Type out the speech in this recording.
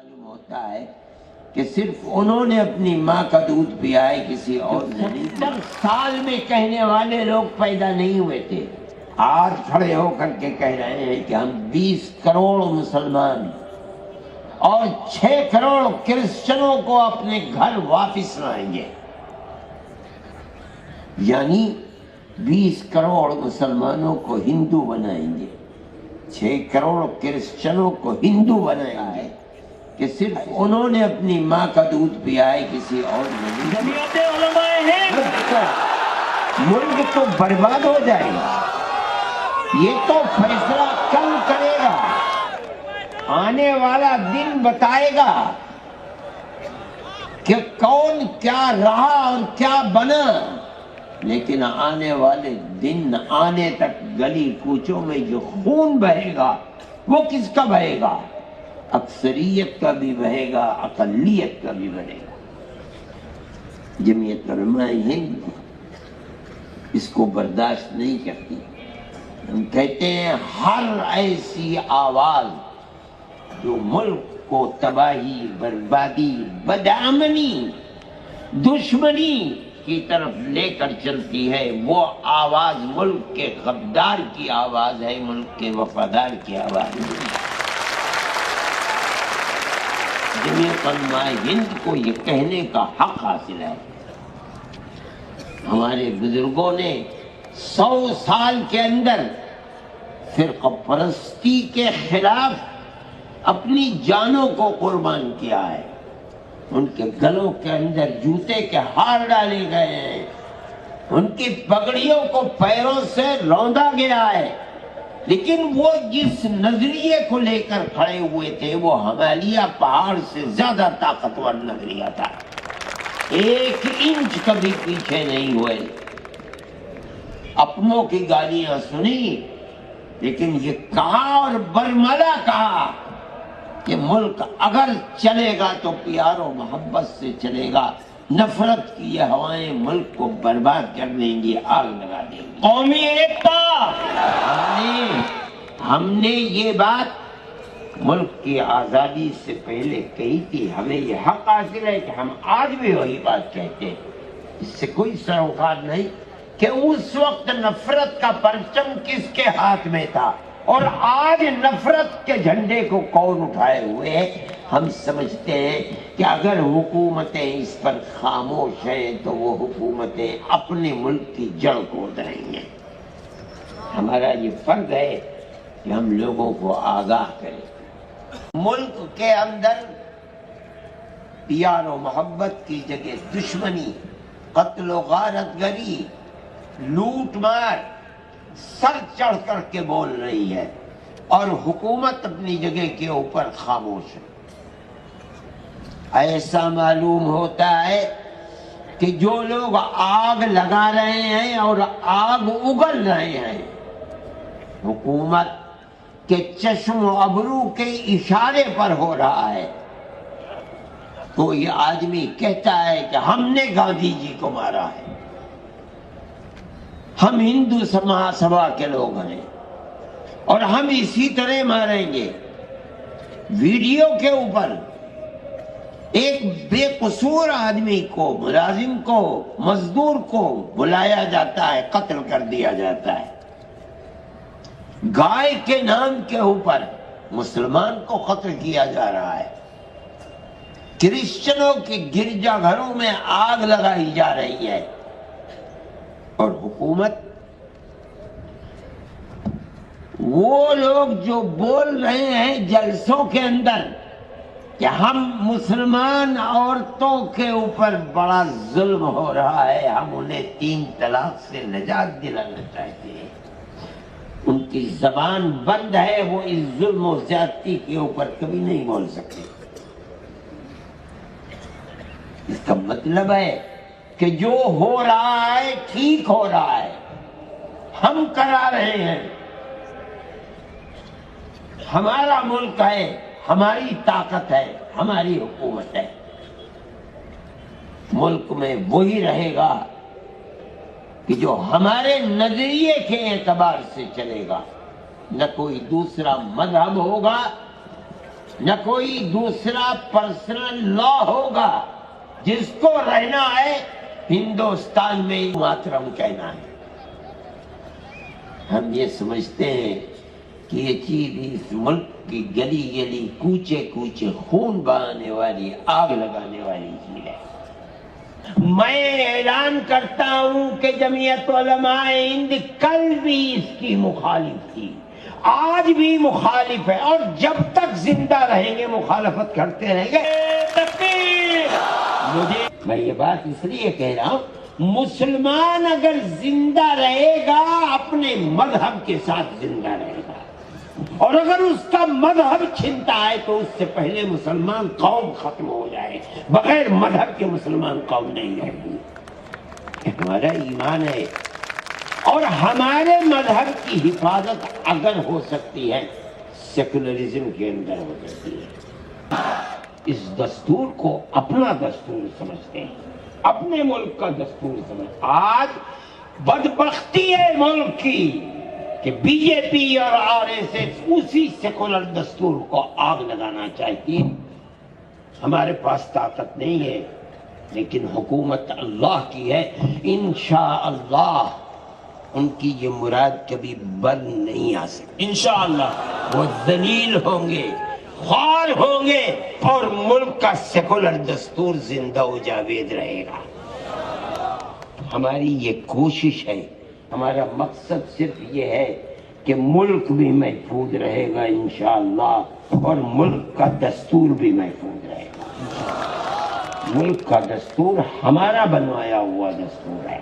معلوم ہوتا ہے کہ صرف انہوں نے اپنی ماں کا دودھ پیا ہے، کسی اور نے نہیں۔ 70 سال میں کہنے والے لوگ پیدا نہیں ہوئے تھے، آج کھڑے ہو کر کے کہہ رہے ہیں کہ ہم 20 کروڑ مسلمان اور 6 کروڑ کرسچنوں کو اپنے گھر واپس لائیں گے، یعنی 20 کروڑ مسلمانوں کو ہندو بنائیں گے، 6 کروڑ کرسچنوں کو ہندو بنائیں گے، کہ صرف انہوں نے اپنی ماں کا دودھ پیا ہے، کسی اور نے نہیں۔ جمعیت علماء ہند ملک تو برباد ہو جائے گا، یہ تو فیصلہ کل کرے گا، آنے والا دن بتائے گا کہ کون کیا رہا اور کیا بنا، لیکن آنے والے دن آنے تک گلی کوچوں میں جو خون بہے گا وہ کس کا بہے گا؟ اکثریت کا بھی بہے گا، اقلیت کا بھی بہے گا۔ جمعیت علماء ہند اس کو برداشت نہیں کرتی۔ ہم کہتے ہیں ہر ایسی آواز جو ملک کو تباہی، بربادی، بدامنی، دشمنی کی طرف لے کر چلتی ہے، وہ آواز ملک کے غدار کی آواز ہے، ملک کے وفادار کی آواز ہے۔ جمعیت علماء ہند کو یہ کہنے کا حق حاصل ہے۔ ہمارے بزرگوں نے 100 سال کے اندر فرقہ پرستی کے خلاف اپنی جانوں کو قربان کیا ہے، ان کے گلوں کے اندر جوتے کے ہار ڈالے گئے ہیں، ان کی پگڑیوں کو پیروں سے روندا گیا ہے، لیکن وہ جس نظریے کو لے کر کھڑے ہوئے تھے وہ ہمالیہ پہاڑ سے زیادہ طاقتور نظریہ تھا، 1 انچ کبھی پیچھے نہیں ہوئے۔ اپنوں کی گالیاں سنی، لیکن یہ کہا اور برملا کہا کہ ملک اگر چلے گا تو پیار و محبت سے چلے گا، نفرت کی یہ ہوائیں ملک کو برباد کر دیں گی، آگ لگا دیں گی۔ قومی ایکتا، ہم نے یہ بات ملک کی آزادی سے پہلے کہی تھی، ہمیں یہ حق حاصل ہے کہ ہم آج بھی وہی بات کہتے ہیں، اس سے کوئی سروکار نہیں کہ اس وقت نفرت کا پرچم کس کے ہاتھ میں تھا اور آج نفرت کے جھنڈے کو کون اٹھائے ہوئے ہے۔ ہم سمجھتے ہیں کہ اگر حکومتیں اس پر خاموش ہیں تو وہ حکومتیں اپنے ملک کی جڑ کھود رہی ہیں۔ ہمارا یہ فرض ہے کہ ہم لوگوں کو آگاہ کریں۔ ملک کے اندر پیار و محبت کی جگہ دشمنی، قتل و غارت گری، لوٹ مار سر چڑھ کر کے بول رہی ہے، اور حکومت اپنی جگہ کے اوپر خاموش ہے۔ ایسا معلوم ہوتا ہے کہ جو لوگ آگ لگا رہے ہیں اور آگ اگل رہے ہیں، حکومت کے چشم و ابرو کے اشارے پر ہو رہا ہے۔ تو یہ آدمی کہتا ہے کہ ہم نے گاندھی جی کو مارا ہے، ہم ہندو مہاسبھا کے لوگ ہیں اور ہم اسی طرح ماریں گے۔ ویڈیو کے اوپر ایک بے قصور آدمی کو، ملازم کو، مزدور کو بلایا جاتا ہے، قتل کر دیا جاتا ہے۔ گائے کے نام کے اوپر مسلمان کو قتل کیا جا رہا ہے۔ کرسچنوں کے گرجا گھروں میں آگ لگائی جا رہی ہے، اور حکومت وہ لوگ جو بول رہے ہیں جلسوں کے اندر کہ ہم مسلمان عورتوں کے اوپر بڑا ظلم ہو رہا ہے، ہم انہیں 3 طلاق سے نجات دلانا چاہتے ہیں، ان کی زبان بند ہے، وہ اس ظلم و زیادتی کے اوپر کبھی نہیں بول سکتے۔ اس کا مطلب ہے کہ جو ہو رہا ہے ٹھیک ہو رہا ہے، ہم کرا رہے ہیں، ہمارا ملک ہے، ہماری طاقت ہے، ہماری حکومت ہے۔ ملک میں وہی رہے گا کہ جو ہمارے نظریے کے اعتبار سے چلے گا، نہ کوئی دوسرا مذہب ہوگا، نہ کوئی دوسرا پرسنل لا ہوگا. جس کو رہنا ہے ہندوستان میں ماترم کہنا ہے. ہم یہ سمجھتے ہیں کہ یہ چیز اس ملک کی گلی گلی کوچے کوچے خون بہانے والی آگ لگانے والی چیز ہے. میں اعلان کرتا ہوں کہ جمعیت علماء ہند کل بھی اس کی مخالف تھی، آج بھی مخالف ہے، اور جب تک زندہ رہیں گے مخالفت کرتے رہیں گے. تکبیر! میں یہ بات اس لیے کہہ رہا ہوں، مسلمان اگر زندہ رہے گا اپنے مذہب کے ساتھ زندہ رہے گا، اور اگر اس کا مذہب چھنتا ہے تو اس سے پہلے مسلمان قوم ختم ہو جائے. بغیر مذہب کے مسلمان قوم نہیں رہے گی. ہمارا ایمان ہے، اور ہمارے مذہب کی حفاظت اگر ہو سکتی ہے سیکولرزم کے اندر ہو سکتی ہے. اس دستور کو اپنا دستور سمجھتے ہیں، اپنے ملک کا دستور سمجھتے. آج بدبختی ہے ملک کی کہ بی جے پی اور آر ایس ایس اسی سیکولر دستور کو آگ لگانا چاہتی ہے. ہمارے پاس طاقت نہیں ہے، لیکن حکومت اللہ کی ہے. انشاءاللہ ان کی یہ مراد کبھی بن نہیں آ سکتی. انشاءاللہ وہ ذلیل ہوں گے، خوار ہوں گے، اور ملک کا سیکولر دستور زندہ و جاوید رہے گا. ہماری یہ کوشش ہے، ہمارا مقصد صرف یہ ہے کہ ملک بھی محفوظ رہے گا انشاءاللہ، اور ملک کا دستور بھی محفوظ رہے گا. ملک کا دستور ہمارا بنوایا ہوا دستور ہے.